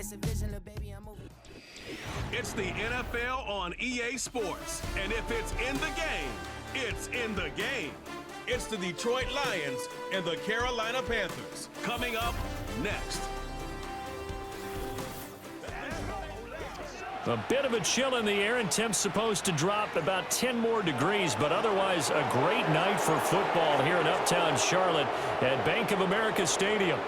It's a vision, little baby, I'm moving. It's the NFL on EA Sports, and if it's in the game, it's in the game. It's the Detroit Lions and the Carolina Panthers. Coming up next. A bit of a chill in the air, and temps supposed to drop about 10 more degrees, but otherwise a great night for football here in Uptown Charlotte at Bank of America Stadium.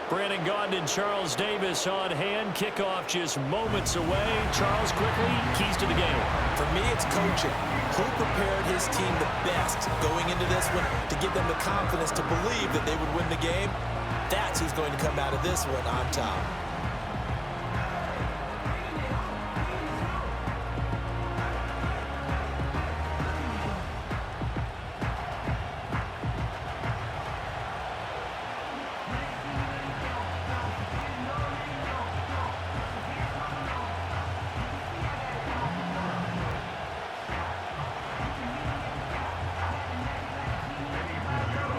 Brandon Gaudin and Charles Davis on hand. Kickoff just moments away. Charles, quickly, keys to the game. For me, it's coaching. Who prepared his team the best going into this one to give them the confidence to believe that they would win the game? That's who's going to come out of this one on top.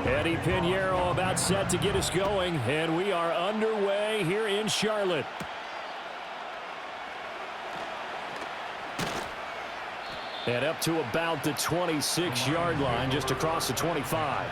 Eddie Pinheiro about set to get us going, and we are underway here in Charlotte. And up to about the 26-yard line, just across the 25.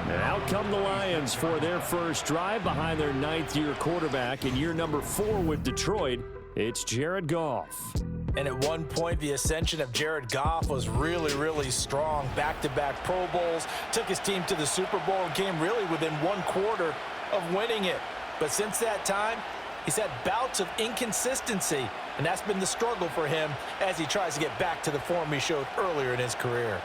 And out come the Lions for their first drive behind their ninth-year quarterback in year number 4 with Detroit. It's Jared Goff. And at one point, the ascension of Jared Goff was really, really strong. Back-to-back Pro Bowls, took his team to the Super Bowl, and came really within one quarter of winning it. But since that time, he's had bouts of inconsistency, and that's been the struggle for him as he tries to get back to the form he showed earlier in his career.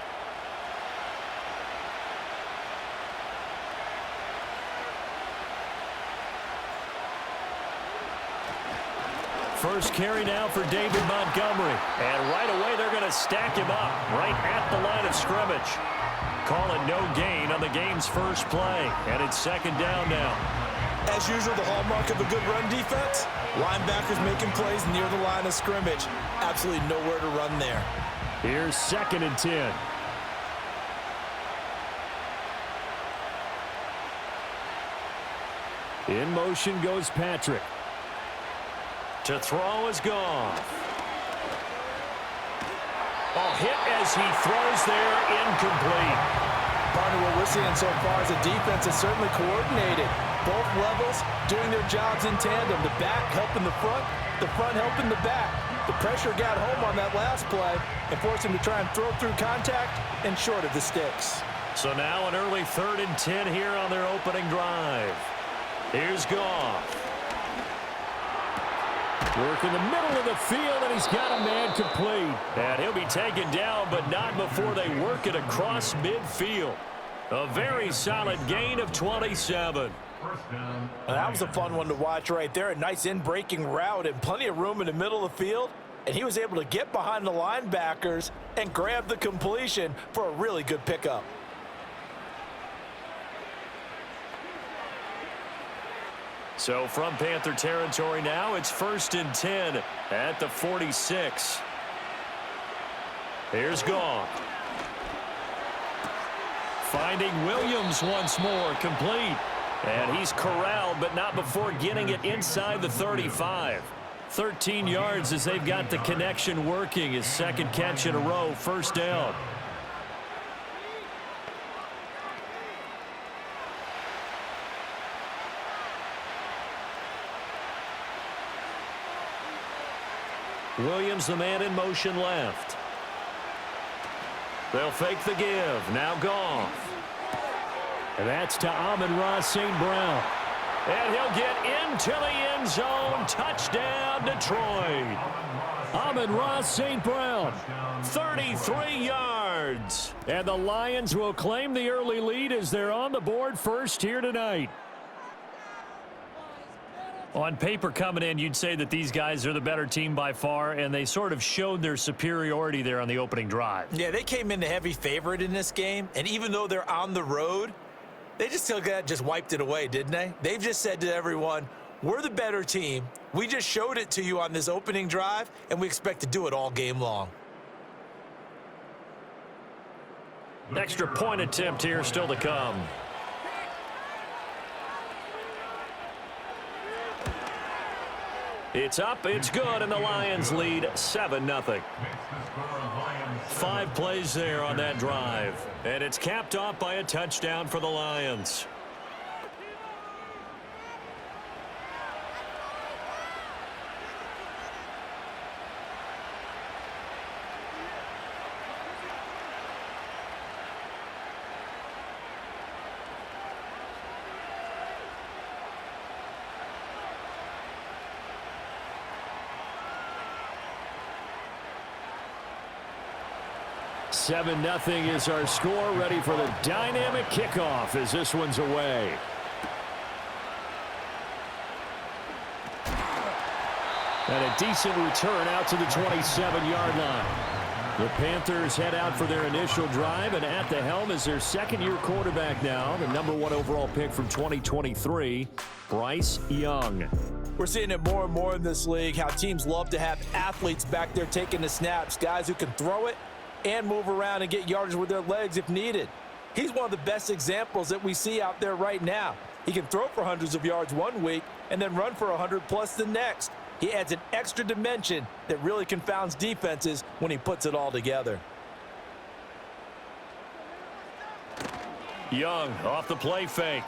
First carry now for David Montgomery. And right away, they're going to stack him up right at the line of scrimmage. Call it no gain on the game's first play. And it's second down now. As usual, the hallmark of a good run defense, linebackers making plays near the line of scrimmage. Absolutely nowhere to run there. Here's 2nd and 10. In motion goes Patrick. To throw is Goff. Oh, hit as he throws there, incomplete. Partner, what we're seeing so far is the defense is certainly coordinated. Both levels doing their jobs in tandem. The back helping the front helping the back. The pressure got home on that last play and forced him to try and throw through contact and short of the sticks. So now an early 3rd and 10 here on their opening drive. Here's Goff. Work in the middle of the field, and he's got a man complete. And he'll be taken down, but not before they work it across midfield. A very solid gain of 27. That was a fun one to watch right there. A nice in-breaking route and plenty of room in the middle of the field. And he was able to get behind the linebackers and grab the completion for a really good pickup. So from Panther territory now, it's 1st and 10 at the 46. Here's Goff. Finding Williams once more, complete. And he's corralled, but not before getting it inside the 35. 13 yards as they've got the connection working. His 2nd catch in a row, 1st down. Williams, the man in motion left. They'll fake the give. Now Goff. And that's to Amon-Ra St. Brown. And he'll get into the end zone. Touchdown, Detroit. Amon-Ra St. Brown, 33 yards. And the Lions will claim the early lead as they're on the board first here tonight. On paper coming in, you'd say that these guys are the better team by far, and they sort of showed their superiority there on the opening drive. Yeah, they came in the heavy favorite in this game, and even though they're on the road, they just wiped it away, didn't they? They've just said to everyone, we're the better team. We just showed it to you on this opening drive, and we expect to do it all game long. Extra point attempt here still to come. It's up, it's good, and the Lions lead 7-0. 5 plays there on that drive, and it's capped off by a touchdown for the Lions. Seven 0 is our score. Ready for the dynamic kickoff as this one's away. And a decent return out to the 27-yard line. The Panthers head out for their initial drive, and at the helm is their second-year quarterback now, the #1 overall pick from 2023, Bryce Young. We're seeing it more and more in this league, how teams love to have athletes back there taking the snaps, guys who can throw it and move around and get yardage with their legs if needed. He's one of the best examples that we see out there right now. He can throw for hundreds of yards one week and then run for 100+ the next. He adds an extra dimension that really confounds defenses when he puts it all together. Young off the play fake.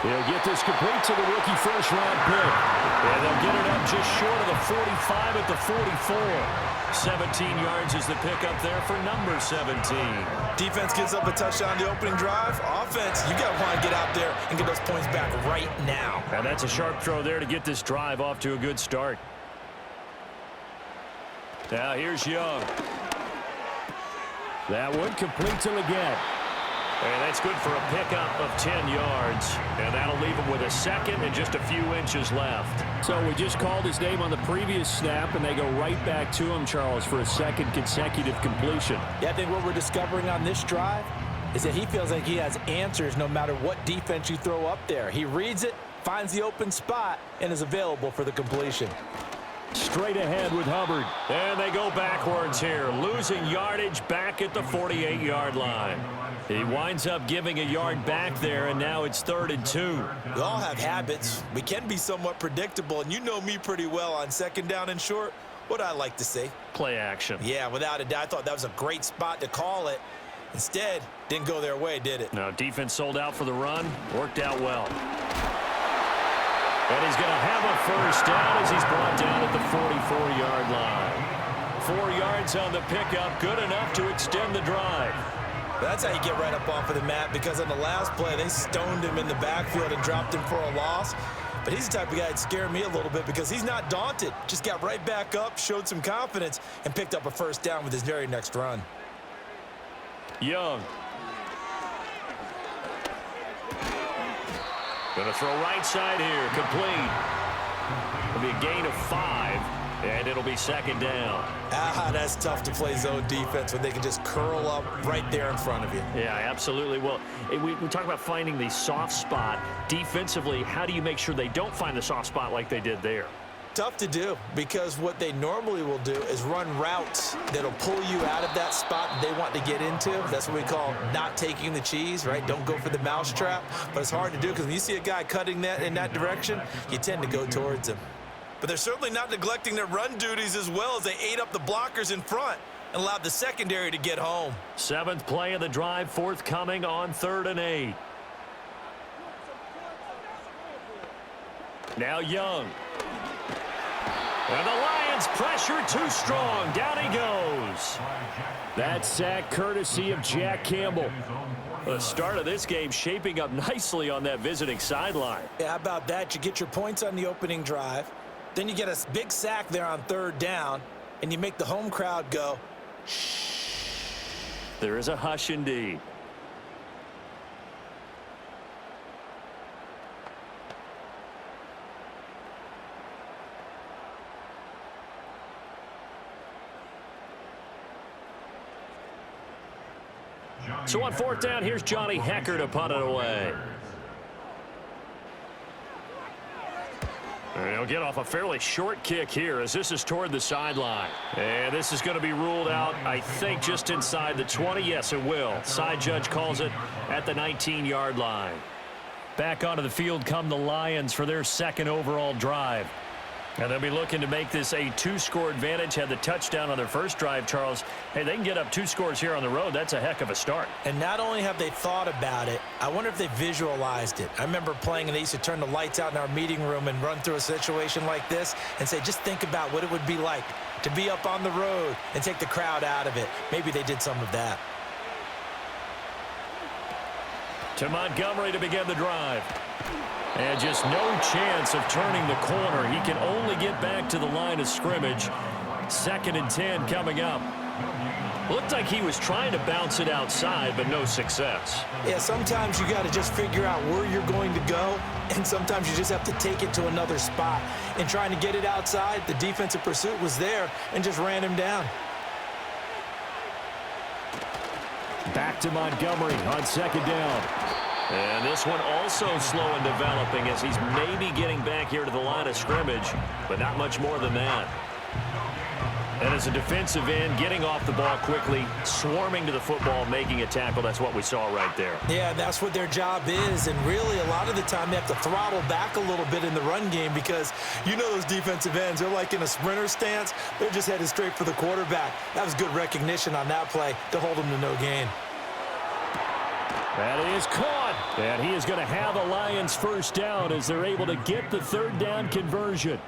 He'll get this complete to the rookie first-round pick. And they'll get it up just short of the 45 at the 44. 17 yards is the pickup there for number 17. Defense gives up a touchdown the opening drive. Offense, you got to want to get out there and get those points back right now. And that's a sharp throw there to get this drive off to a good start. Now here's Young. That one complete to Leggett. And that's good for a pickup of 10 yards. And that'll leave him with a second and just a few inches left. So we just called his name on the previous snap, and they go right back to him, Charles, for a second consecutive completion. Yeah, I think what we're discovering on this drive is that he feels like he has answers no matter what defense you throw up there. He reads it, finds the open spot, and is available for the completion. Straight ahead with Hubbard. And they go backwards here, losing yardage back at the 48-yard line. He winds up giving a yard back there, and now it's 3rd and 2. We all have habits. We can be somewhat predictable, and you know me pretty well on 2nd down and short. What I like to say? Play action. Yeah, without a doubt. I thought that was a great spot to call it. Instead, didn't go their way, did it? No, defense sold out for the run. Worked out well. And he's going to have a first down as he's brought down at the 44-yard line. 4 yards on the pickup, good enough to extend the drive. That's how you get right up off of the mat, because on the last play, they stoned him in the backfield and dropped him for a loss. But he's the type of guy that scared me a little bit because he's not daunted. Just got right back up, showed some confidence, and picked up a first down with his very next run. Young. Going to throw right side here, complete. It'll be a gain of 5, and it'll be 2nd down. That's tough to play zone defense when they can just curl up right there in front of you. Yeah, absolutely. Well, we talk about finding the soft spot. Defensively, how do you make sure they don't find the soft spot like they did there? Tough to do, because what they normally will do is run routes that'll pull you out of that spot that they want to get into. That's what we call not taking the cheese, right? Don't go for the mousetrap. But it's hard to do because when you see a guy cutting that in that direction, you tend to go towards him. But they're certainly not neglecting their run duties as well, as they ate up the blockers in front and allowed the secondary to get home. 7th play of the drive forthcoming on 3rd and 8. Now Young. And the Lions pressure too strong. Down he goes. That sack courtesy of Jack Campbell. The start of this game shaping up nicely on that visiting sideline. Yeah, how about that? You get your points on the opening drive. Then you get a big sack there on 3rd down, and you make the home crowd go, shh. There is a hush indeed. So on 4th down, here's Johnny Hecker to punt it away. And he'll get off a fairly short kick here as this is toward the sideline. And this is going to be ruled out, I think, just inside the 20. Yes, it will. Side judge calls it at the 19-yard line. Back onto the field come the Lions for their second overall drive. And they'll be looking to make this a 2-score advantage. Had the touchdown on their first drive, Charles. Hey, they can get up 2 scores here on the road. That's a heck of a start. And not only have they thought about it, I wonder if they visualized it. I remember playing and they used to turn the lights out in our meeting room and run through a situation like this and say, just think about what it would be like to be up on the road and take the crowd out of it. Maybe they did some of that. To Montgomery to begin the drive. And just no chance of turning the corner. He can only get back to the line of scrimmage. 2nd and 10 coming up. Looked like he was trying to bounce it outside, but no success. Yeah, sometimes you got to just figure out where you're going to go, and sometimes you just have to take it to another spot. And trying to get it outside, the defensive pursuit was there and just ran him down. Back to Montgomery on 2nd down. And this one also slow in developing as he's maybe getting back here to the line of scrimmage, but not much more than that. And as a defensive end, getting off the ball quickly, swarming to the football, making a tackle, that's what we saw right there. Yeah, that's what their job is, and really a lot of the time they have to throttle back a little bit in the run game because you know those defensive ends, they're like in a sprinter stance. They're just headed straight for the quarterback. That was good recognition on that play to hold them to no gain. That is caught. And he is going to have a Lions first down as they're able to get the 3rd down conversion.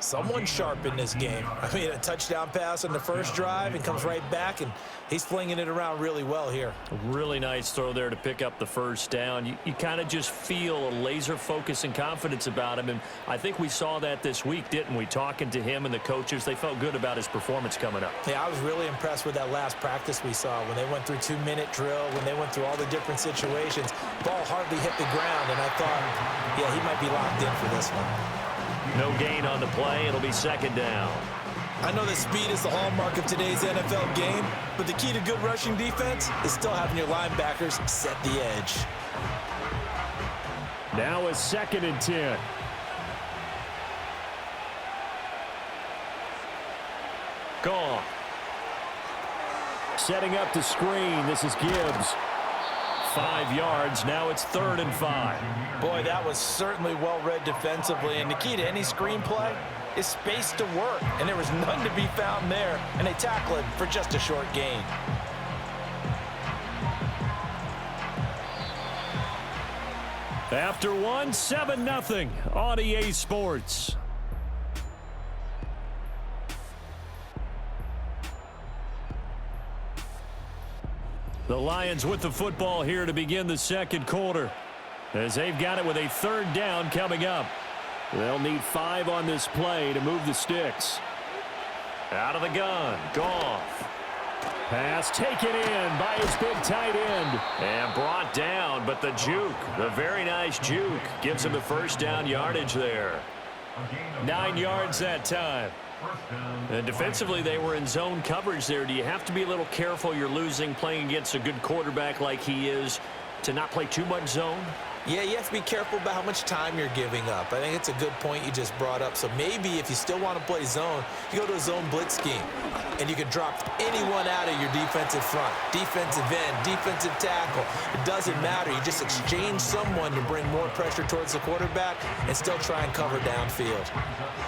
Someone sharp in this game. I mean, a touchdown pass on the first drive and comes right back, and he's flinging it around really well here. A really nice throw there to pick up the first down. You kind of just feel a laser focus and confidence about him, and I think we saw that this week, didn't we? Talking to him and the coaches, they felt good about his performance coming up. Yeah, I was really impressed with that last practice we saw when they went through 2-minute drill, when they went through all the different situations. Ball hardly hit the ground, and I thought, yeah, he might be locked in for this one. No gain on the play. It'll be 2nd down. I know that speed is the hallmark of today's NFL game, but the key to good rushing defense is still having your linebackers set the edge. Now a 2nd and 10. Gone. Setting up the screen. This is Gibbs. 5 yards. Now it's 3rd and 5. Boy, that was certainly well-read defensively, and the key to any screenplay is space to work, and there was none to be found there, and they tackle him for just a short gain. After one, 7-0 on EA Sports. The Lions with the football here to begin the second quarter as they've got it with a 3rd down coming up. They'll need 5 on this play to move the sticks. Out of the gun, Goff. Pass taken in by his big tight end. And brought down, but the juke, the very nice juke, gives him the first down yardage there. 9 yards that time. And defensively, they were in zone coverage there. Do you have to be a little careful you're losing playing against a good quarterback like he is to not play too much zone? Yeah, you have to be careful about how much time you're giving up. I think it's a good point you just brought up. So maybe if you still want to play zone, you go to a zone blitz scheme. And you can drop anyone out of your defensive front. Defensive end, defensive tackle. It doesn't matter. You just exchange someone to bring more pressure towards the quarterback and still try and cover downfield.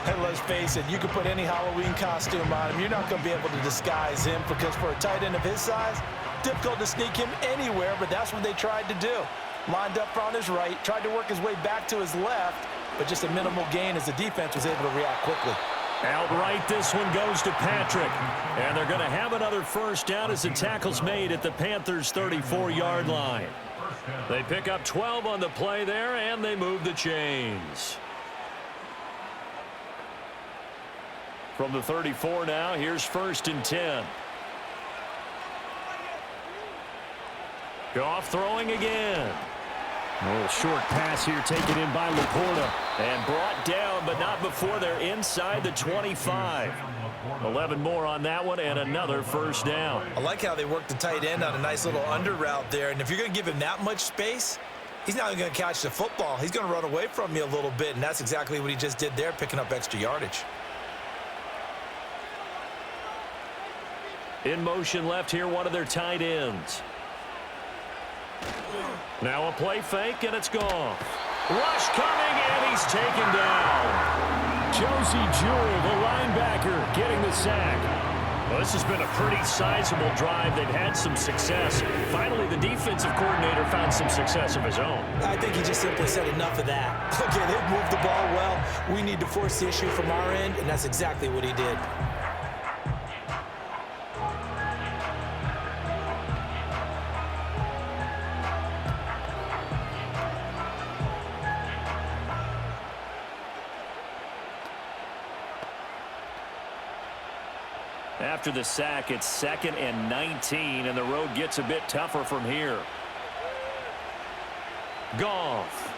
And let's face it, you can put any Halloween costume on him. You're not going to be able to disguise him because for a tight end of his size, difficult to sneak him anywhere, but that's what they tried to do. Lined up on his right, tried to work his way back to his left, but just a minimal gain as the defense was able to react quickly. Outright, this one goes to Patrick. And they're going to have another first down as the tackle's made at the Panthers' 34-yard line. They pick up 12 on the play there, and they move the chains. From the 34 now, here's 1st and 10. Goff throwing again. A little short pass here taken in by Laporta. And brought down, but not before they're inside the 25. 11 more on that one, and another first down. I like how they work the tight end on a nice little under route there. And if you're going to give him that much space, he's not going to catch the football. He's going to run away from you a little bit, and that's exactly what he just did there, picking up extra yardage. In motion left here, one of their tight ends. Now a play fake, and it's gone. Rush coming, and he's taken down. Josie Jewell, the linebacker, getting the sack. Well, this has been a pretty sizable drive. They've had some success. Finally, the defensive coordinator found some success of his own. I think he just simply said enough of that. Okay, they've moved the ball well. We need to force the issue from our end, and that's exactly what he did. After the sack, it's 2nd and 19, and the road gets a bit tougher from here. Goff.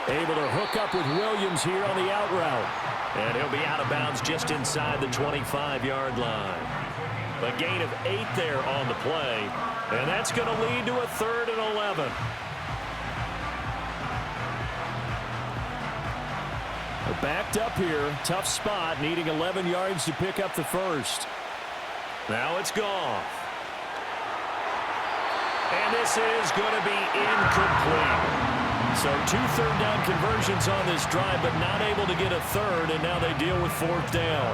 Able to hook up with Williams here on the out route. And he'll be out of bounds just inside the 25-yard line. A gain of 8 there on the play, and that's going to lead to a 3rd and 11. Backed up here, tough spot, needing 11 yards to pick up the first. Now it's Goff. And this is going to be incomplete. So 2 third-down conversions on this drive, but not able to get a third, and now they deal with 4th down.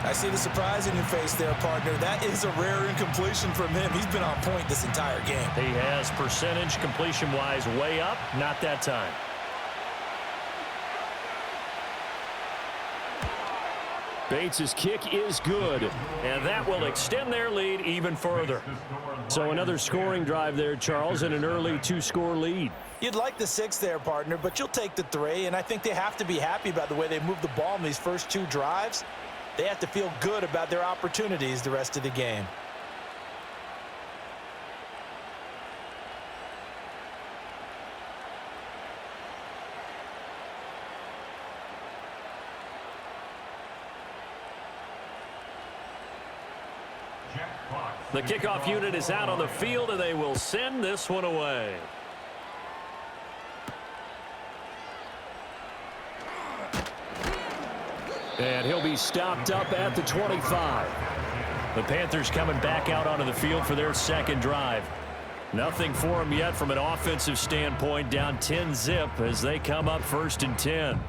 I see the surprise in your face there, partner. That is a rare incompletion from him. He's been on point this entire game. He has percentage completion-wise way up, not that time. Bates' kick is good, and that will extend their lead even further. So another scoring drive there, Charles, and an early 2-score lead. You'd like the 6 there, partner, but you'll take the 3, and I think they have to be happy about the way they moved the ball in these first 2 drives. They have to feel good about their opportunities the rest of the game. The kickoff unit is out on the field, and they will send this one away. And he'll be stopped up at the 25. The Panthers coming back out onto the field for their second drive. Nothing for them yet from an offensive standpoint, down 10-zip as they come up 1st and 10.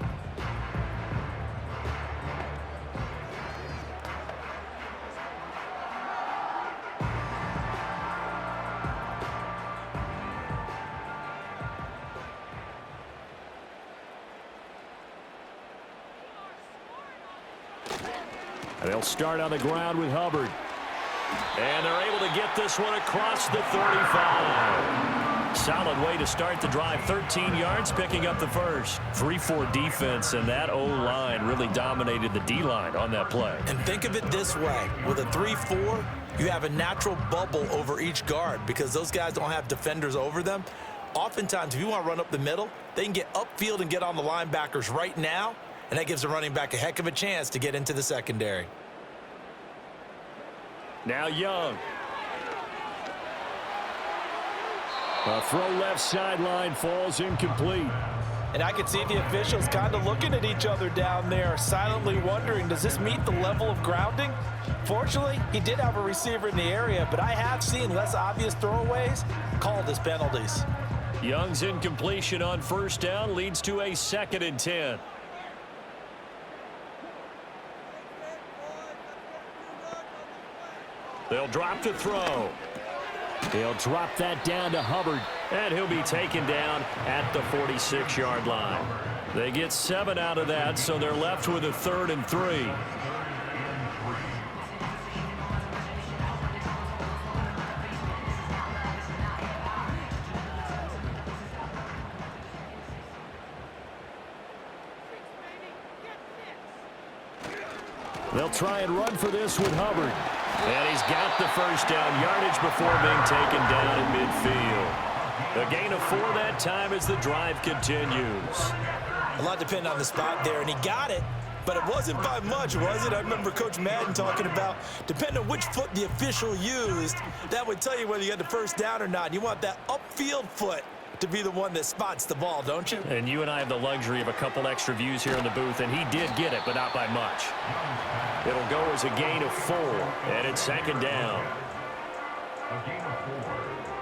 They'll start on the ground with Hubbard. And they're able to get this one across the 35. Solid way to start the drive. 13 yards, picking up the first. 3-4 defense, and that O-line really dominated the D-line on that play. And think of it this way. With a 3-4, you have a natural bubble over each guard because those guys don't have defenders over them. Oftentimes, if you want to run up the middle, they can get upfield and get on the linebackers right now, and that gives the running back a heck of a chance to get into the secondary. Now Young. A throw left sideline falls incomplete. And I could see the officials kind of looking at each other down there, silently wondering, does this meet the level of grounding? Fortunately, he did have a receiver in the area, but I have seen less obvious throwaways called as penalties. Young's incompletion on 1st down leads to a 2nd and 10. They'll drop the throw. He'll drop that down to Hubbard, and he'll be taken down at the 46-yard line. They get 7 out of that, so they're left with a 3rd and 3. They'll try and run for this with Hubbard. And he's got the 1st down yardage before being taken down at midfield. A gain of 4 that time as the drive continues. A lot depended on the spot there, and he got it, but it wasn't by much, was it? I remember Coach Madden talking about, depending on which foot the official used, that would tell you whether you had the 1st down or not. You want that upfield foot to be the one that spots the ball, don't you? And you and I have the luxury of a couple extra views here in the booth, and he did get it, but not by much. It'll go as a gain of 4, and it's 2nd down. A gain of 4.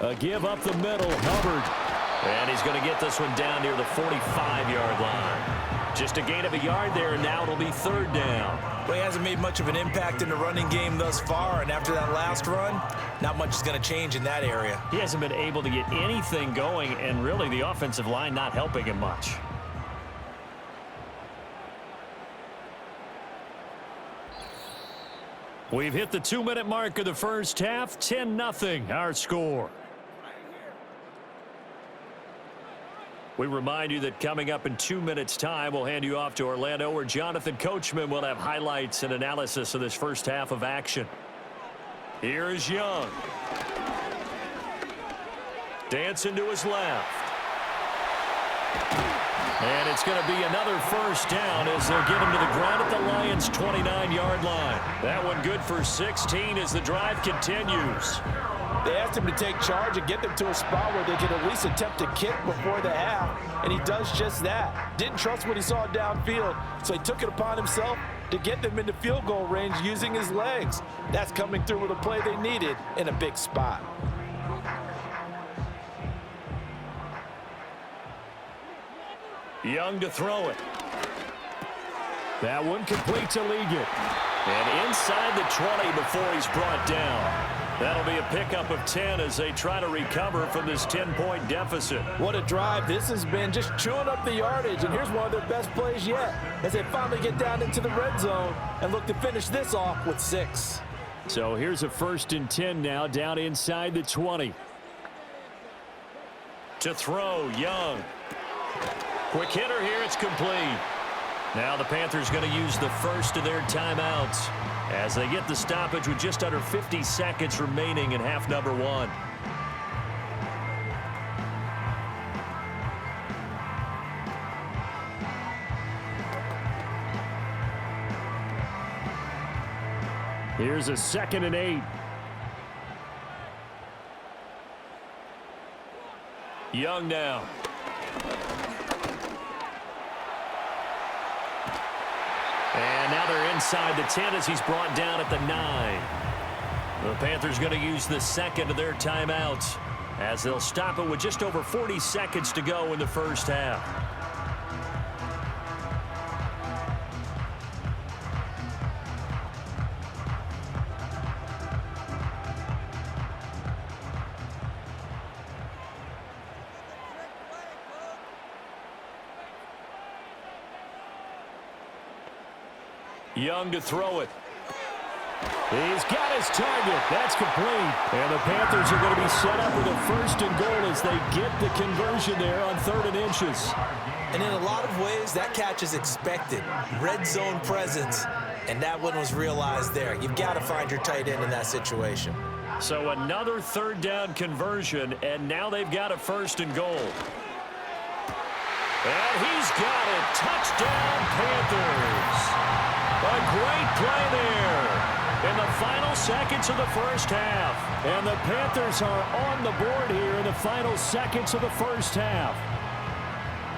A give up the middle, Hubbard. And he's going to get this one down near the 45-yard line. Just a gain of a yard there, and now it'll be third down. Well, he hasn't made much of an impact in the running game thus far, and after that last run, not much is going to change in that area. He hasn't been able to get anything going, and really the offensive line not helping him much. We've hit the 2-minute mark of the first half. 10-0 our score. We remind you that coming up in 2 minutes' time, we'll hand you off to Orlando, where Jonathan Coachman will have highlights and analysis of this first half of action. Here is Young. Dancing to his left. And it's going to be another first down as they'll get him to the ground at the Lions' 29-yard line. That one good for 16 as the drive continues. They asked him to take charge and get them to a spot where they could at least attempt a kick before the half, and he does just that. Didn't trust what he saw downfield, so he took it upon himself to get them into field goal range using his legs. That's coming through with a play they needed in a big spot. Young to throw it. That one complete to Liggett. And inside the 20 before he's brought down. That'll be a pickup of 10 as they try to recover from this 10-point deficit. What a drive this has been, just chewing up the yardage. And here's one of their best plays yet as they finally get down into the red zone and look to finish this off with 6. So here's a 1st and 10 now down inside the 20. To throw, Young. Quick hitter here, it's complete. Now the Panthers going to use the first of their timeouts as they get the stoppage with just under 50 seconds remaining in half number 1. Here's a 2nd and 8. Young now. And now they're inside the 10 as he's brought down at the 9. The Panthers going to use the 2nd of their timeouts as they'll stop it with just over 40 seconds to go in the first half. Young to throw it. He's got his target. That's complete. And the Panthers are going to be set up with a 1st and goal as they get the conversion there on 3rd and inches. And in a lot of ways, that catch is expected. Red zone presence. And that one was realized there. You've got to find your tight end in that situation. So another 3rd down conversion, and now they've got a 1st and goal. And he's got it. Touchdown, Panthers. A great play there in the final seconds of the first half. And the Panthers are on the board here in the final seconds of the first half.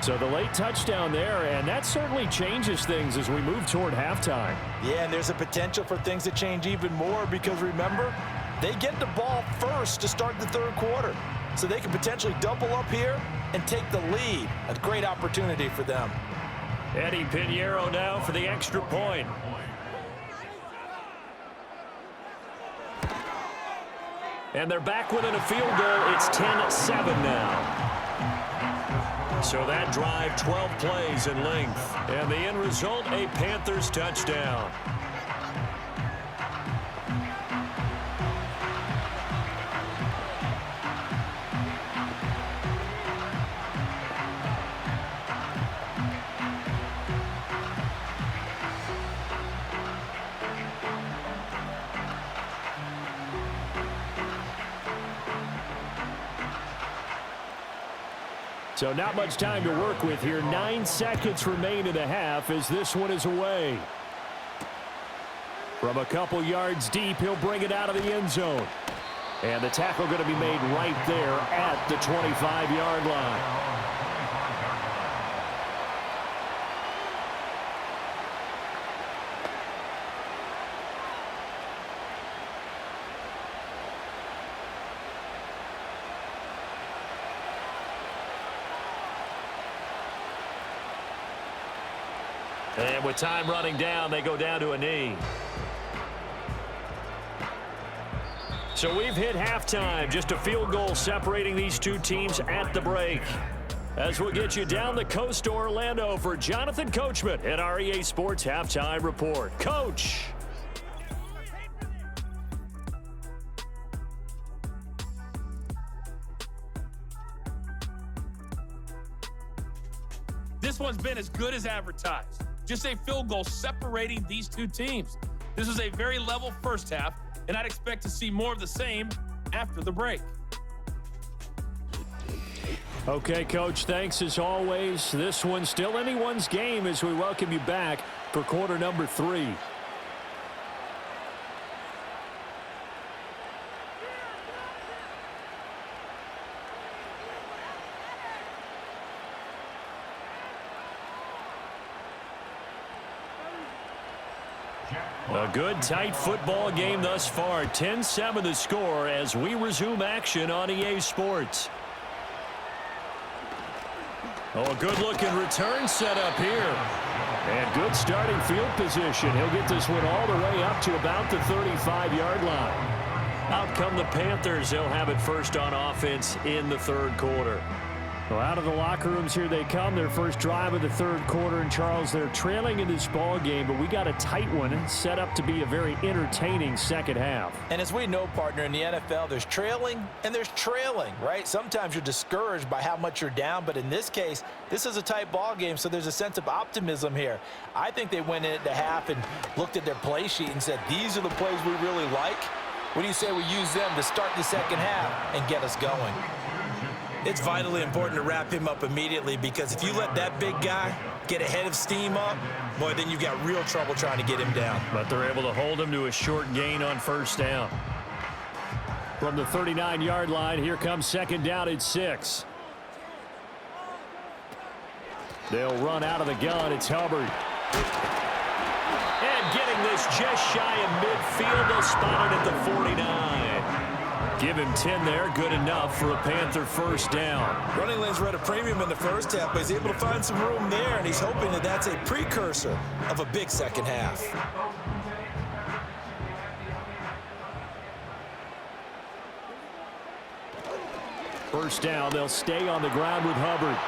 So the late touchdown there, and that certainly changes things as we move toward halftime. Yeah, and there's a potential for things to change even more because, remember, they get the ball first to start the 3rd quarter. So they can potentially double up here and take the lead. A great opportunity for them. Eddie Pinheiro now for the extra point. And they're back within a field goal. It's 10-7 now. So that drive, 12 plays in length. And the end result, a Panthers touchdown. So not much time to work with here. 9 seconds remain in the half as this one is away. From a couple yards deep, he'll bring it out of the end zone. And the tackle going to be made right there at the 25-yard line. And with time running down, they go down to a knee. So we've hit halftime. Just a field goal separating these two teams at the break. As we'll get you down the coast to Orlando for Jonathan Coachman at our EA Sports Halftime Report. Coach. This one's been as good as advertised. Just a field goal separating these two teams. This was a very level first half, and I'd expect to see more of the same after the break. Okay, Coach, thanks as always. This one's still anyone's game as we welcome you back for quarter number 3. A good, tight football game thus far. 10-7 the score as we resume action on EA Sports. Oh, a good-looking return set up here. And good starting field position. He'll get this one all the way up to about the 35-yard line. Out come the Panthers. They'll have it first on offense in the third quarter. Well, out of the locker rooms here they come. Their first drive of the third quarter. And, Charles, they're trailing in this ball game, but we got a tight one set up to be a very entertaining second half. And as we know, partner, in the NFL, there's trailing and there's trailing, right? Sometimes you're discouraged by how much you're down, but in this case, this is a tight ball game, so there's a sense of optimism here. I think they went into half and looked at their play sheet and said, these are the plays we really like. What do you say we use them to start the second half and get us going? It's vitally important to wrap him up immediately, because if you let that big guy get ahead of steam up, boy, then you've got real trouble trying to get him down. But they're able to hold him to a short gain on first down. From the 39-yard line, here comes second down at 6. They'll run out of the gun. It's Hubbard. And getting this just shy of midfield. They'll spot it at the 49. Give him 10 there. Good enough for a Panther first down. Running lanes were at a premium in the first half, but he's able to find some room there, and he's hoping that that's a precursor of a big second half. First down. They'll stay on the ground with Hubbard.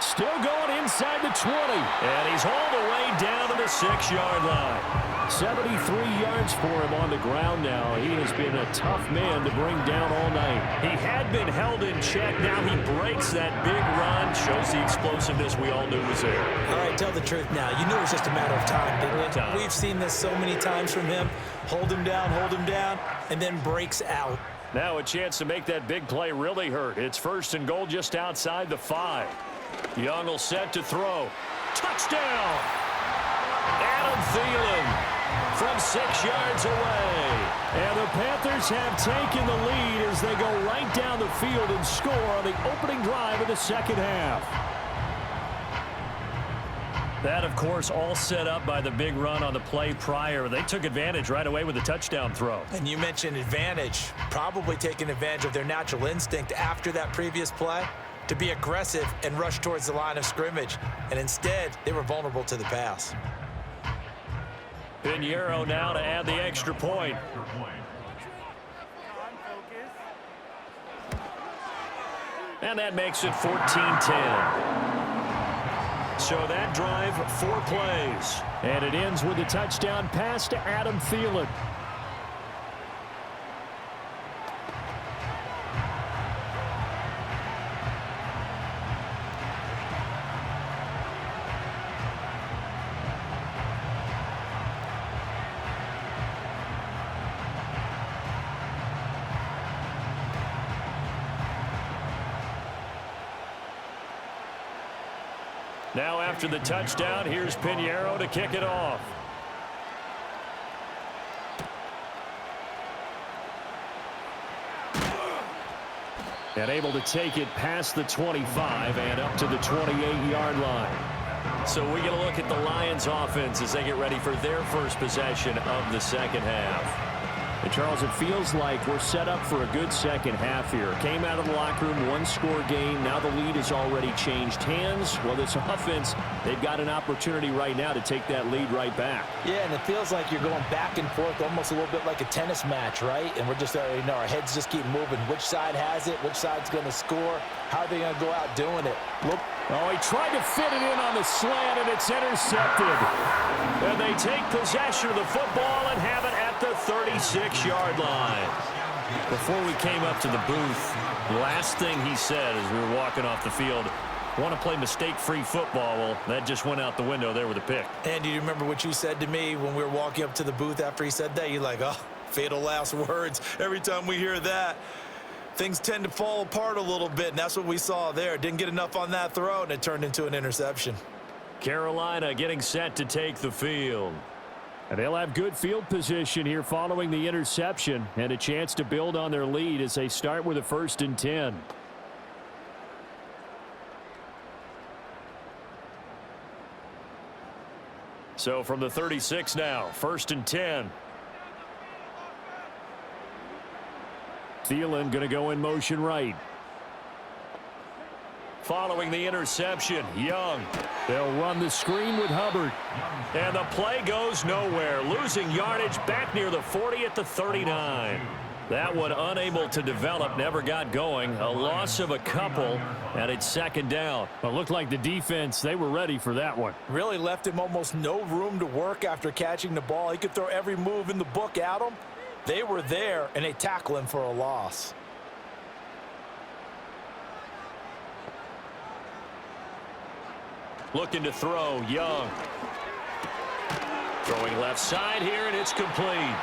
Still going inside the 20. And he's all the way down to the 6-yard line. 73 yards for him on the ground now. He has been a tough man to bring down all night. He had been held in check. Now he breaks that big run. Shows the explosiveness we all knew was there. All right, tell the truth now. You knew it was just a matter of time, didn't you? We've seen this so many times from him. Hold him down, and then breaks out. Now a chance to make that big play really hurt. It's first and goal just outside the 5. Young will set to throw. Touchdown! Adam Thielen from 6 yards away. And the Panthers have taken the lead as they go right down the field and score on the opening drive of the second half. That, of course, all set up by the big run on the play prior. They took advantage right away with the touchdown throw. And you mentioned advantage. Probably taking advantage of their natural instinct after that previous play to be aggressive and rush towards the line of scrimmage. And instead, they were vulnerable to the pass. Pinheiro now to add the extra point. And that makes it 14-10. So that drive, 4 plays. And it ends with a touchdown pass to Adam Thielen. Now after the touchdown, here's Pinheiro to kick it off. And able to take it past the 25 and up to the 28-yard line. So we get a look at the Lions offense as they get ready for their first possession of the second half. And Charles, it feels like we're set up for a good second half here. Came out of the locker room, one-score game. Now the lead has already changed hands. Well, this offense, they've got an opportunity right now to take that lead right back. Yeah, and it feels like you're going back and forth, almost a little bit like a tennis match, right? And we're just, our heads just keep moving. Which side has it? Which side's going to score? How are they going to go out doing it? Look. Oh, he tried to fit it in on the slant, and it's intercepted. And they take possession of the football and have it at the 36-yard line. Before we came up to the booth, the last thing he said as we were walking off the field, want to play mistake-free football. Well, that just went out the window there with a pick. And do you remember what you said to me when we were walking up to the booth after he said that? You're like, oh, fatal last words. Every time we hear that, things tend to fall apart a little bit, and that's what we saw there. Didn't get enough on that throw, and it turned into an interception. Carolina getting set to take the field. And they'll have good field position here following the interception and a chance to build on their lead as they start with a 1st and 10. So from the 36 now, 1st and 10. Thielen going to go in motion right. Following the interception, Young. They'll run the screen with Hubbard. And the play goes nowhere. Losing yardage back near the 40 at the 39. That one unable to develop, never got going. A loss of a couple, and it's 2nd down. Well, it looked like the defense, they were ready for that one. Really left him almost no room to work after catching the ball. He could throw every move in the book at him. They were there, and they tackle him for a loss. Looking to throw, Young. Throwing left side here, and it's complete.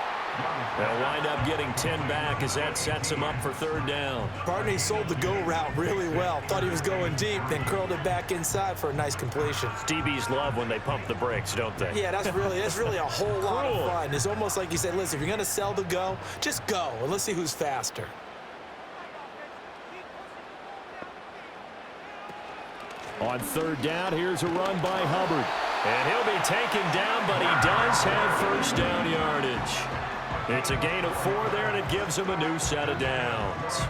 They'll wind up getting 10 back as that sets him up for 3rd down. Barney sold the go route really well. Thought he was going deep, then curled it back inside for a nice completion. DBs love when they pump the brakes, don't they? Yeah, that's really a whole lot of fun. It's almost like you said, listen, if you're going to sell the go, just go, and let's see who's faster. On 3rd down, here's a run by Hubbard. And he'll be taken down, but he does have 1st down yardage. It's a gain of 4 there, and it gives him a new set of downs.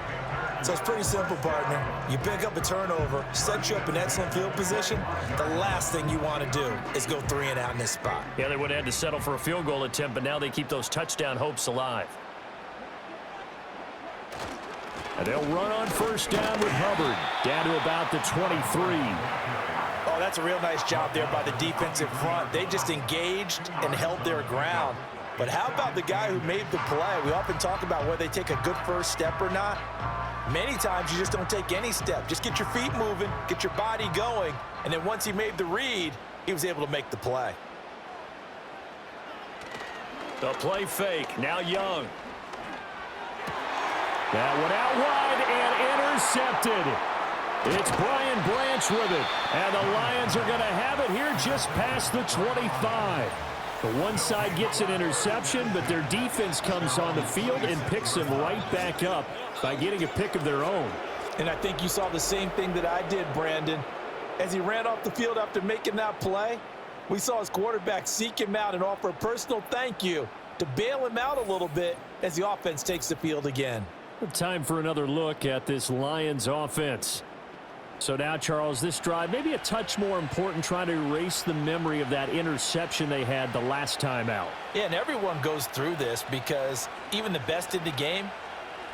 So it's pretty simple, partner. You pick up a turnover, set you up in excellent field position. The last thing you want to do is go 3 and out in this spot. Yeah, they would have had to settle for a field goal attempt, but now they keep those touchdown hopes alive. And they'll run on 1st down with Hubbard, down to about the 23. Oh, that's a real nice job there by the defensive front. They just engaged and held their ground. But how about the guy who made the play? We often talk about whether they take a good first step or not. Many times you just don't take any step. Just get your feet moving, get your body going, and then once he made the read, he was able to make the play. The play fake, now Young. That one out wide and intercepted. It's Brian Branch with it, and the Lions are going to have it here just past the 25. The one side gets an interception, but their defense comes on the field and picks them right back up by getting a pick of their own. And I think you saw the same thing that I did, Brandon. As he ran off the field after making that play, we saw his quarterback seek him out and offer a personal thank you to bail him out a little bit as the offense takes the field again. Time for another look at this Lions offense. So now, Charles, this drive maybe a touch more important, trying to erase the memory of that interception they had the last time out. Yeah, and everyone goes through this because even the best in the game,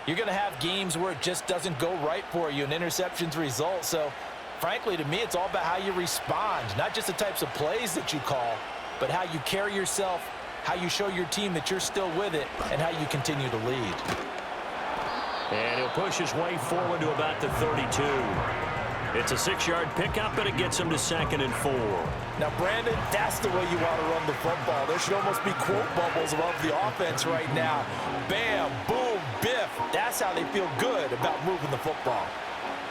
you're going to have games where it just doesn't go right for you and interceptions result. So, frankly, to me, it's all about how you respond, not just the types of plays that you call, but how you carry yourself, how you show your team that you're still with it, and how you continue to lead. And he'll push his way forward to about the 32. It's a 6-yard pickup, and it gets him to 2nd and 4. Now, Brandon, that's the way you want to run the football. There should almost be quote bubbles above the offense right now. Bam, boom, biff. That's how they feel good about moving the football.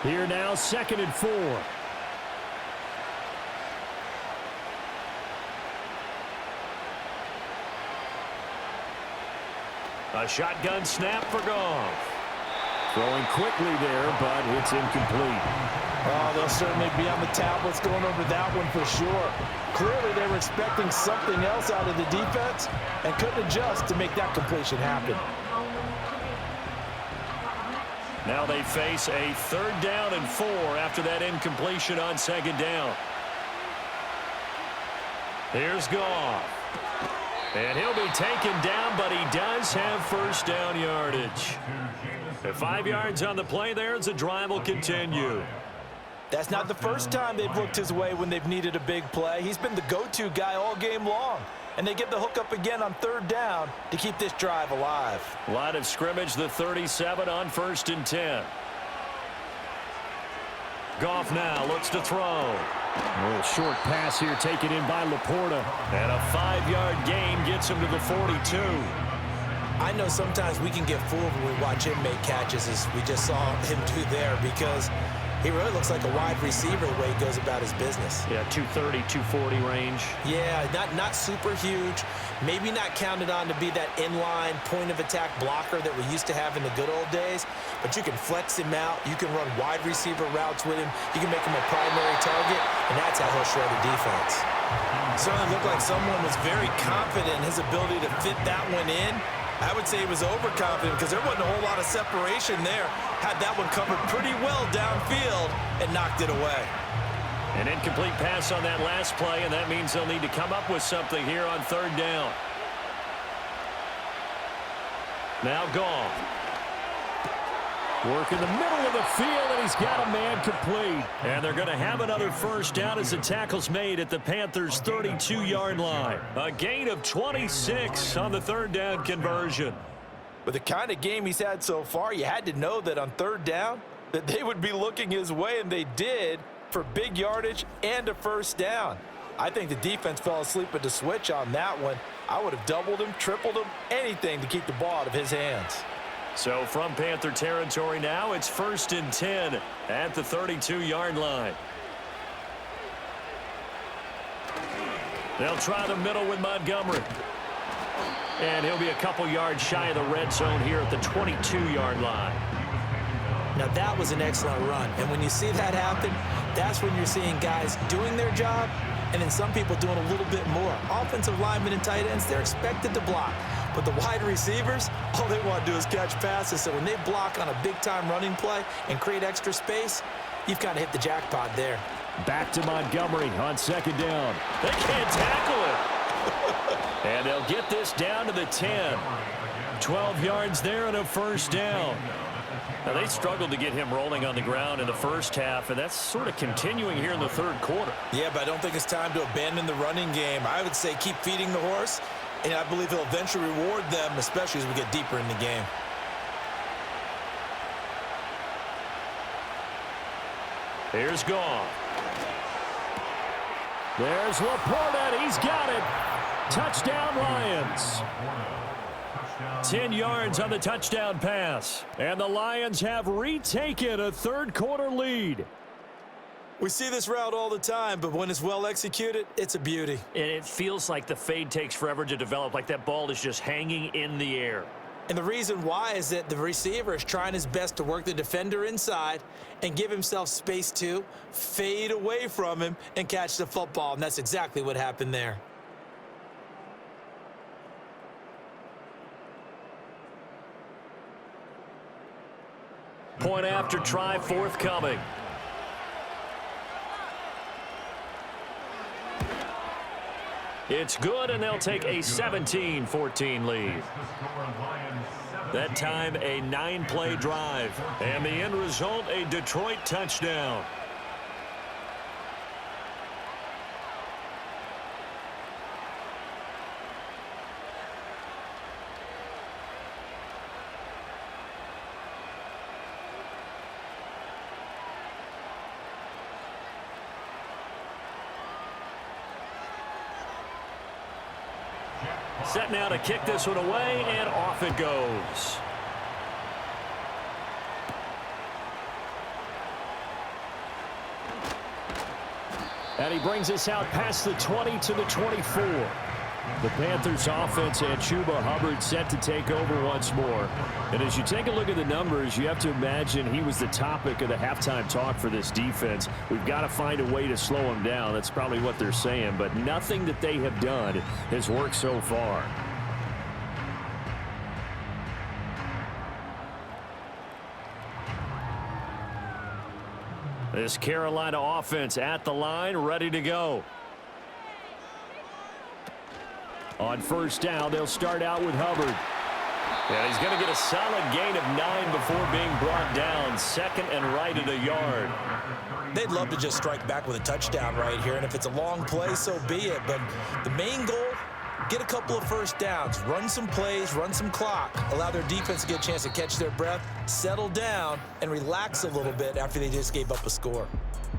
Here now, 2nd and 4. A shotgun snap for Goff. Throwing quickly there, but it's incomplete. Oh, they'll certainly be on the tablets going over that one for sure. Clearly, they were expecting something else out of the defense and couldn't adjust to make that completion happen. Now they face a 3rd down and 4 after that incompletion on 2nd down. Here's Goff. And he'll be taken down, but he does have 1st down yardage. At 5 yards on the play there as the drive will continue. That's not the first time they've looked his way when they've needed a big play. He's been the go-to guy all game long. And they get the hook up again on 3rd down to keep this drive alive. Line of scrimmage, the 37 on 1st and 10. Goff now looks to throw. A little short pass here taken in by Laporta. And a 5-yard gain gets him to the 42. I know sometimes we can get fooled when we watch him make catches, as we just saw him do there, because he really looks like a wide receiver the way he goes about his business. Yeah, 230, 240 range. Yeah, not super huge. Maybe not counted on to be that inline point-of-attack blocker that we used to have in the good old days. But you can flex him out. You can run wide receiver routes with him. You can make him a primary target, and that's how he'll shred the defense. Certainly looked like someone was very confident in his ability to fit that one in. I would say he was overconfident because there wasn't a whole lot of separation there. Had that one covered pretty well downfield and knocked it away. An incomplete pass on that last play, and that means they'll need to come up with something here on 3rd down. Now Goff. Work in the middle of the field, and he's got a man complete. And they're going to have another 1st down as the tackle's made at the Panthers' 32-yard line. A gain of 26 on the 3rd down conversion. With the kind of game he's had so far, you had to know that on 3rd down that they would be looking his way, and they did, for big yardage and a 1st down. I think the defense fell asleep at the switch on that one. I would have doubled him, tripled him, anything to keep the ball out of his hands. So from Panther territory now, it's 1st and 10 at the 32-yard line. They'll try the middle with Montgomery. And he'll be a couple yards shy of the red zone here at the 22-yard line. Now that was an excellent run. And when you see that happen, that's when you're seeing guys doing their job and then some people doing a little bit more. Offensive linemen and tight ends, they're expected to block. But the wide receivers, all they want to do is catch passes. So when they block on a big-time running play and create extra space, you've kind of hit the jackpot there. Back to Montgomery on 2nd down. They can't tackle it. And they'll get this down to the 10. 12 yards there and a 1st down. Now, they struggled to get him rolling on the ground in the 1st half, and that's sort of continuing here in the 3rd quarter. Yeah, but I don't think it's time to abandon the running game. I would say keep feeding the horse, and I believe he'll eventually reward them, especially as we get deeper in the game. Here's Goff. There's Laporta. He's got it. Touchdown, Lions. 10 yards on the touchdown pass. And the Lions have retaken a 3rd quarter lead. We see this route all the time, but when it's well executed, it's a beauty. And it feels like the fade takes forever to develop, like that ball is just hanging in the air. And the reason why is that the receiver is trying his best to work the defender inside and give himself space to fade away from him and catch the football. And that's exactly what happened there. Point after try forthcoming. It's good, and they'll take a 17-14 lead. That time, a 9-play drive. And the end result, a Detroit touchdown. Set now to kick this one away, and off it goes. And he brings us out past the 20 to the 24. The Panthers offense and Chuba Hubbard set to take over once more. And as you take a look at the numbers, you have to imagine he was the topic of the halftime talk for this defense. We've got to find a way to slow him down. That's probably what they're saying. But nothing that they have done has worked so far. This Carolina offense at the line, ready to go. On first down, they'll start out with Hubbard. And he's going to get a solid gain of 9 before being brought down. Second and right at a yard. They'd love to just strike back with a touchdown right here, and if it's a long play, so be it. But the main goal, get a couple of first downs, run some plays, run some clock, allow their defense to get a chance to catch their breath, settle down, and relax a little bit after they just gave up a score.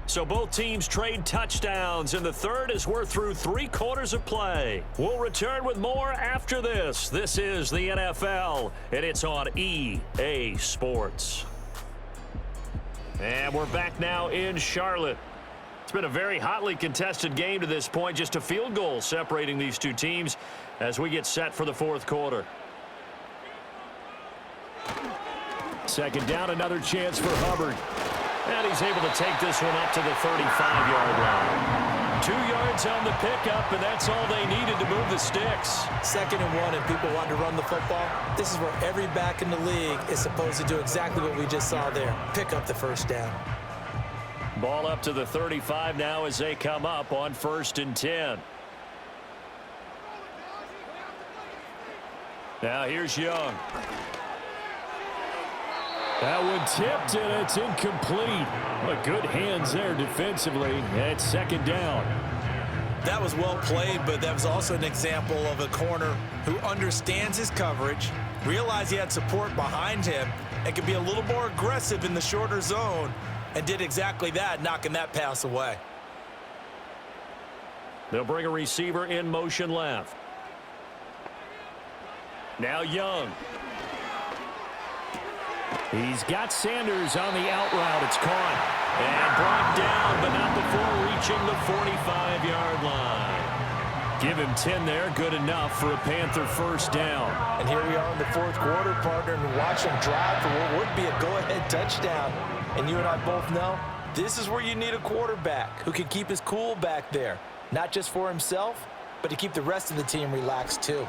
So both teams trade touchdowns in the third as we're through 3 quarters of play. We'll return with more after this. This is the NFL, and it's on EA Sports. And we're back now in Charlotte. It's been a very hotly contested game to this point. Just a field goal separating these two teams as we get set for the fourth quarter. Second down, another chance for Hubbard. And he's able to take this one up to the 35-yard line. 2 yards on the pickup, and that's all they needed to move the sticks. 2nd and 1, and people want to run the football. This is where every back in the league is supposed to do exactly what we just saw there. Pick up the first down. Ball up to the 35 now as they come up on 1st and 10. Now here's Young. That one tipped, and it's incomplete. But good hands there defensively. And it's 2nd down. That was well played, but that was also an example of a corner who understands his coverage, realized he had support behind him, and could be a little more aggressive in the shorter zone, and did exactly that, knocking that pass away. They'll bring a receiver in motion left. Now Young. He's got Sanders on the out route. It's caught and brought down, but not before reaching the 45-yard line. Give him 10 there. Good enough for a Panther first down. And here we are in the fourth quarter, partner, and watch him drive for what would be a go-ahead touchdown. And you and I both know this is where you need a quarterback who can keep his cool back there, not just for himself, but to keep the rest of the team relaxed too.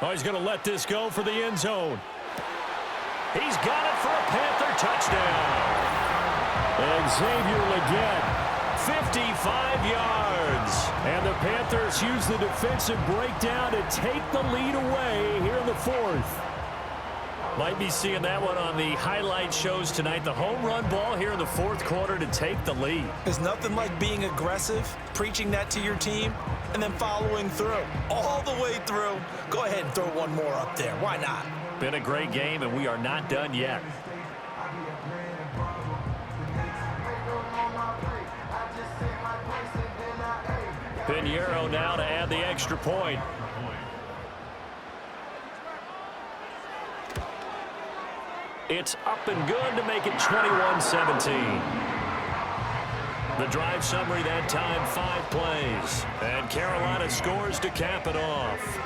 Oh, he's going to let this go for the end zone. He's got it for a Panther touchdown. Xavier Legette, 55 yards. And the Panthers use the defensive breakdown to take the lead away here in the fourth. Might be seeing that one on the highlight shows tonight. The home run ball here in the fourth quarter to take the lead. There's nothing like being aggressive, preaching that to your team, and then following through. All the way through. Go ahead and throw one more up there. Why not? Been a great game, and we are not done yet. Pinheiro now to add the extra point. It's up and good to make it 21-17. The drive summary that time, 5 plays. And Carolina scores to cap it off.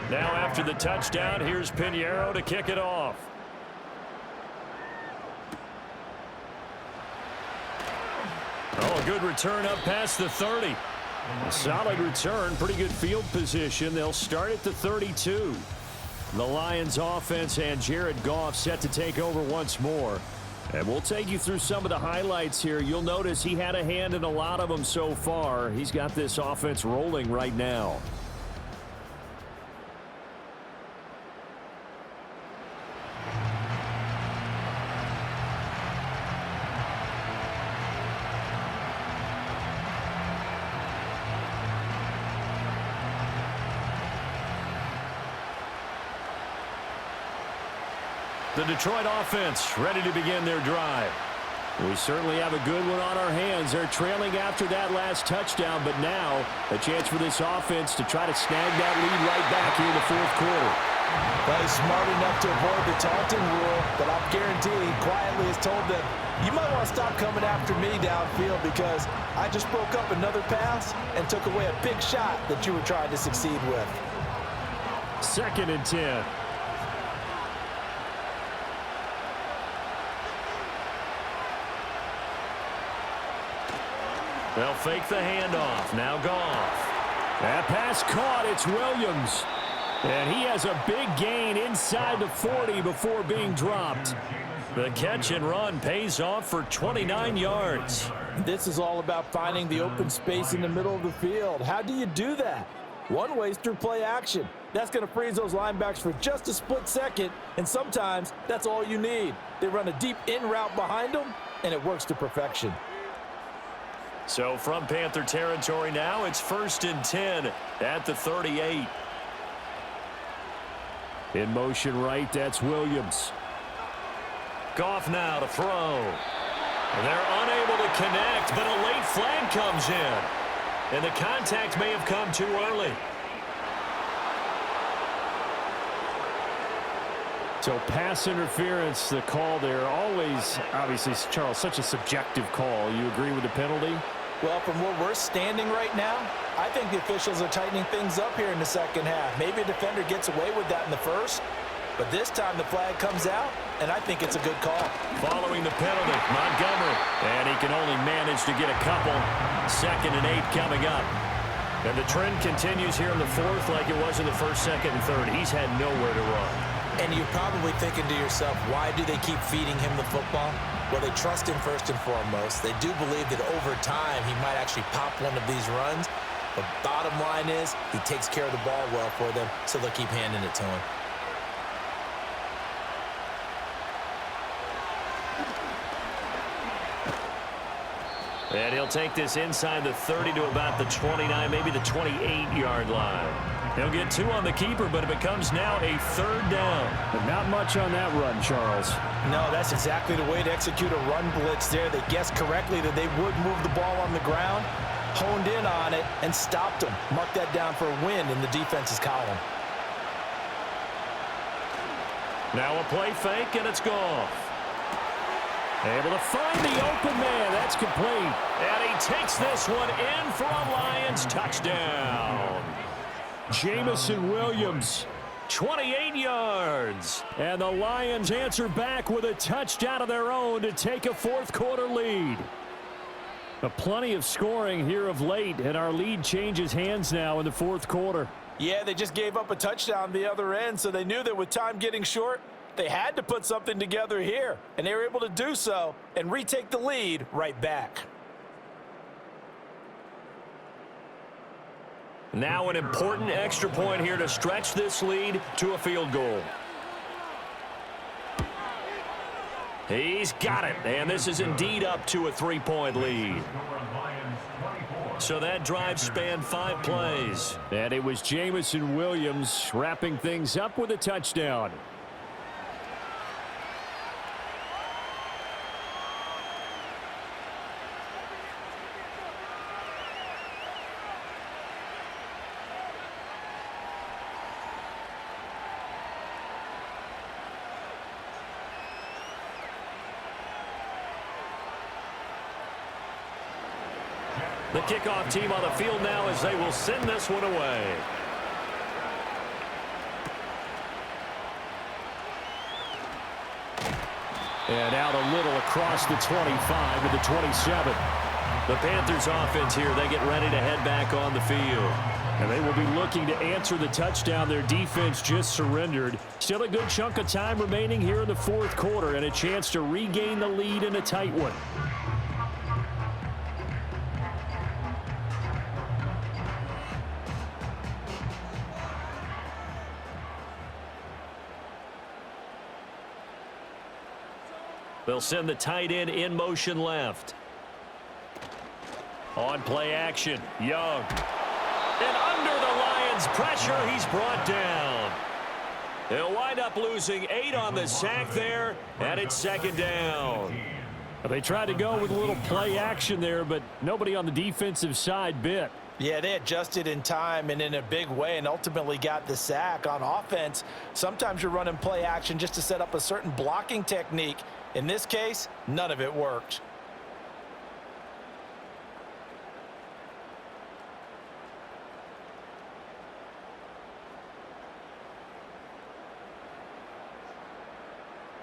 Now after the touchdown, here's Pinheiro to kick it off. Oh, a good return up past the 30. A solid return, pretty good field position. They'll start at the 32. The Lions offense and Jared Goff set to take over once more. And we'll take you through some of the highlights here. You'll notice he had a hand in a lot of them so far. He's got this offense rolling right now. The Detroit offense ready to begin their drive. We certainly have a good one on our hands. They're trailing after that last touchdown, but now a chance for this offense to try to snag that lead right back here in the fourth quarter. Well, he's smart enough to avoid the taunting rule, but I'm guaranteeing he quietly has told them, you might want to stop coming after me downfield because I just broke up another pass and took away a big shot that you were trying to succeed with. 2nd and 10. They'll fake the handoff. Now Goff. That pass caught. It's Williams. And he has a big gain inside the 40 before being dropped. The catch and run pays off for 29 yards. This is all about finding the open space in the middle of the field. How do you do that? One way is through play action. That's going to freeze those linebackers for just a split second, and sometimes that's all you need. They run a deep in route behind them, and it works to perfection. So from Panther territory now, it's 1st and 10 at the 38. In motion right, that's Williams. Goff now to throw. They're unable to connect, but a late flag comes in. And the contact may have come too early. So pass interference, the call there, always, obviously, Charles, such a subjective call. You agree with the penalty? Well, from where we're standing right now, I think the officials are tightening things up here in the second half. Maybe a defender gets away with that in the first, but this time the flag comes out, and I think it's a good call. Following the penalty, Montgomery, and he can only manage to get a couple. 2nd and 8 coming up. And the trend continues here in the fourth like it was in the first, second, and third. He's had nowhere to run. And you're probably thinking to yourself, why do they keep feeding him the football? Well, they trust him first and foremost. They do believe that over time he might actually pop one of these runs. But bottom line is he takes care of the ball well for them, so they'll keep handing it to him. And he'll take this inside the 30 to about the 29, maybe the 28-yard line. He'll get 2 on the keeper, but it becomes now a 3rd down. But not much on that run, Charles. No, that's exactly the way to execute a run blitz there. They guessed correctly that they would move the ball on the ground, honed in on it, and stopped them. Mark that down for a win in the defense's column. Now a play fake, and it's Goff. Able to find the open man. That's complete. And he takes this one in for a Lions touchdown. Jamison Williams, 28 yards. And the Lions answer back with a touchdown of their own to take a fourth quarter lead. Plenty of scoring here of late, and our lead changes hands now in the fourth quarter. Yeah, they just gave up a touchdown the other end, so they knew that with time getting short, they had to put something together here, and they were able to do so and retake the lead right back. Now an important extra point here to stretch this lead to a field goal. He's got it, and this is indeed up to a 3-point lead. So that drive spanned 5 plays. And it was Jamison Williams wrapping things up with a touchdown. The kickoff team on the field now as they will send this one away. And out a little across the 25 to the 27. The Panthers offense here, they get ready to head back on the field. And they will be looking to answer the touchdown their defense just surrendered. Still a good chunk of time remaining here in the fourth quarter and a chance to regain the lead in a tight one. They'll send the tight end in motion left. On play action, Young. And under the Lions' pressure, he's brought down. They'll wind up losing 8 on the sack there, and it's second down. They tried to go with a little play action there, but nobody on the defensive side bit. Yeah, they adjusted in time and in a big way and ultimately got the sack. On offense, sometimes you're running play action just to set up a certain blocking technique. In this case, none of it worked.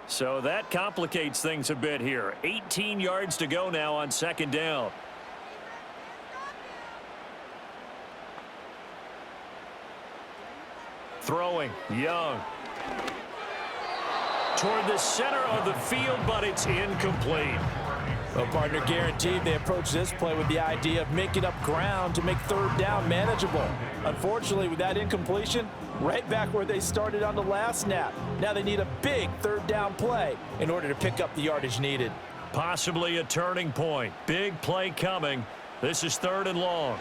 So that complicates things a bit here. 18 yards to go now on second down. Throwing, Young. Toward the center of the field, but it's incomplete. Well, partner, guaranteed they approach this play with the idea of making up ground to make third down manageable. Unfortunately, with that incompletion, right back where they started on the last snap. Now they need a big third down play in order to pick up the yardage needed. Possibly a turning point. Big play coming. This is 3rd and long.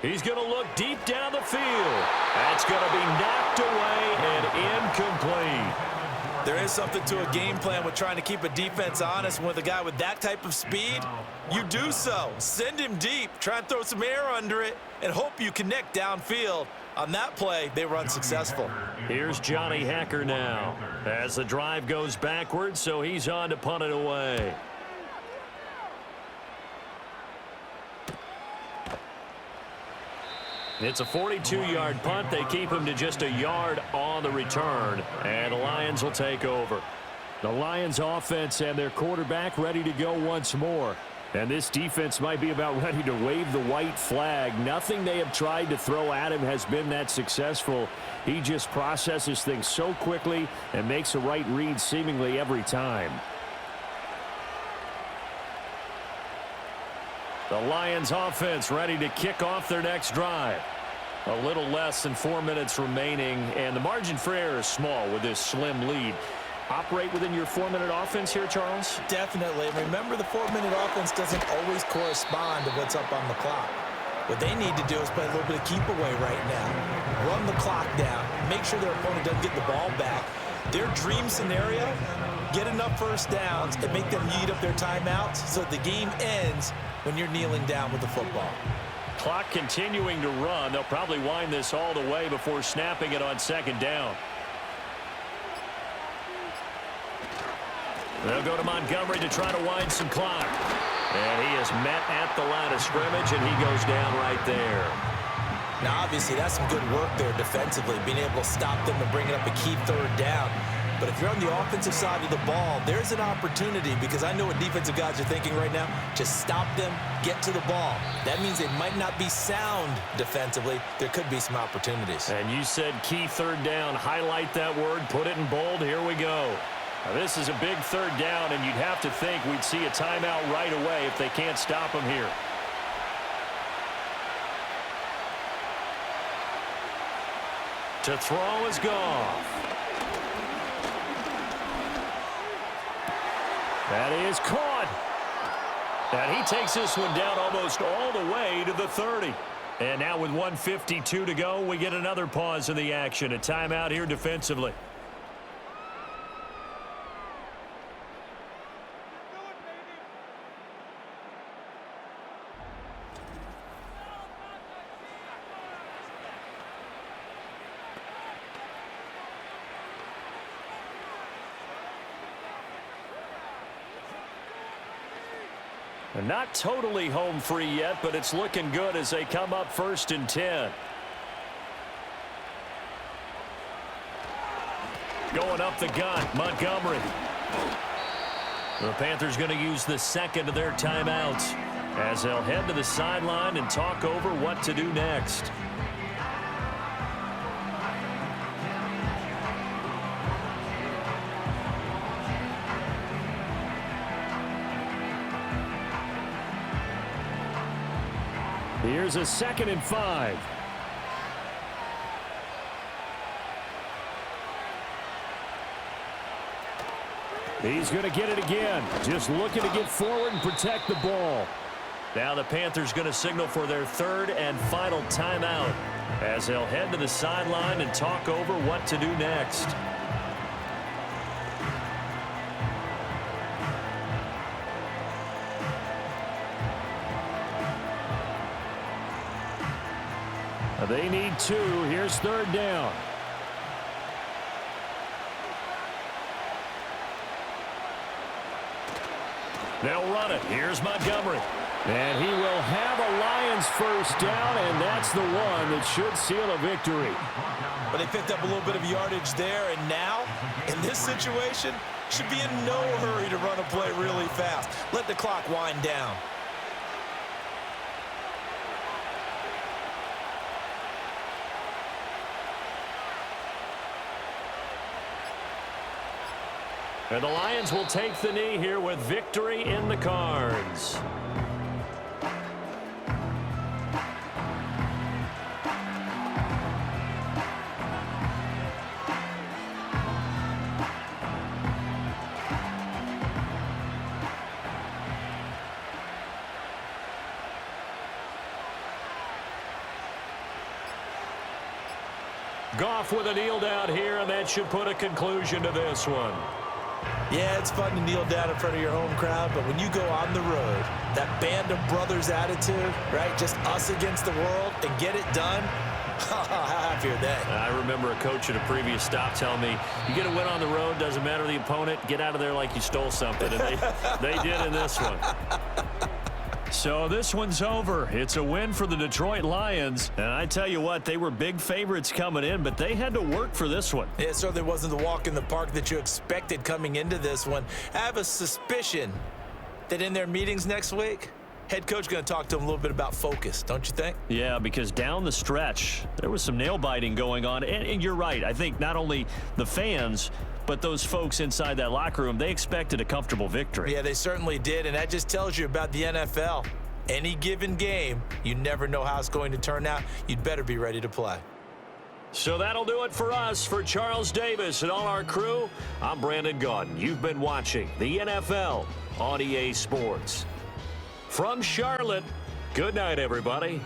He's going to look deep down the field. That's going to be knocked away and incomplete. There is something to a game plan with trying to keep a defense honest. With a guy with that type of speed, you do so. Send him deep, try and throw some air under it, and hope you connect downfield. On that play, they were unsuccessful. Here's Johnny Hacker now as the drive goes backwards, so he's on to punt it away. It's a 42-yard punt. They keep him to just a yard on the return, and the Lions will take over. The Lions offense and their quarterback ready to go once more. And this defense might be about ready to wave the white flag. Nothing they have tried to throw at him has been that successful. He just processes things so quickly and makes a right read seemingly every time. The Lions offense ready to kick off their next drive. A little less than 4 minutes remaining, and the margin for error is small with this slim lead. Operate within your 4-minute offense here, Charles? Definitely. Remember, the 4-minute offense doesn't always correspond to what's up on the clock. What they need to do is play a little bit of keep away right now. Run the clock down. Make sure their opponent doesn't get the ball back. Their dream scenario, get enough first downs and make them eat up their timeouts so that the game ends when you're kneeling down with the football. Clock continuing to run. They'll probably wind this all the way before snapping it on second down. They'll go to Montgomery to try to wind some clock. And he is met at the line of scrimmage, and he goes down right there. Now, obviously, that's some good work there defensively, being able to stop them and bring it up a key third down. But if you're on the offensive side of the ball, there's an opportunity, because I know what defensive guys are thinking right now. Just stop them, get to the ball. That means they might not be sound defensively. There could be some opportunities. And you said key third down. Highlight that word. Put it in bold. Here we go. Now, this is a big third down, and you'd have to think we'd see a timeout right away if they can't stop them here. To throw is Goff. That is caught. And he takes this one down almost all the way to the 30. And now with 1:52 to go, we get another pause in the action. A timeout here defensively. Not totally home free yet, but it's looking good as they come up 1st and 10. Going up the gut, Montgomery. The Panthers going to use the second of their timeouts as they'll head to the sideline and talk over what to do next. Here's a 2nd and 5. He's going to get it again. Just looking to get forward and protect the ball. Now the Panthers going to signal for their third and final timeout as they'll head to the sideline and talk over what to do next. They need 2. Here's third down. They'll run it. Here's Montgomery. And he will have a Lions first down, and that's the one that should seal a victory. But they picked up a little bit of yardage there, and now, in this situation, should be in no hurry to run a play really fast. Let the clock wind down. And the Lions will take the knee here with victory in the cards. Goff with a kneel down here, and that should put a conclusion to this one. Yeah, it's fun to kneel down in front of your home crowd, but when you go on the road, that band of brothers attitude, right, just us against the world, and get it done, how happy are they? I remember a coach at a previous stop telling me, you get a win on the road, doesn't matter the opponent, get out of there like you stole something, and they did in this one. So this one's over. It's a win for the Detroit Lions. And I tell you what, they were big favorites coming in, but they had to work for this one. Yeah, it certainly wasn't the walk in the park that you expected coming into this one. I have a suspicion that in their meetings next week, head coach going to talk to them a little bit about focus, don't you think? Yeah, because down the stretch, there was some nail-biting going on. And you're right. I think not only the fans, but those folks inside that locker room, they expected a comfortable victory. Yeah, they certainly did, and that just tells you about the NFL. Any given game, you never know how it's going to turn out. You'd better be ready to play. So that'll do it for us. For Charles Davis and all our crew, I'm Brandon Gaudin. You've been watching the NFL on EA Sports. From Charlotte, good night, everybody.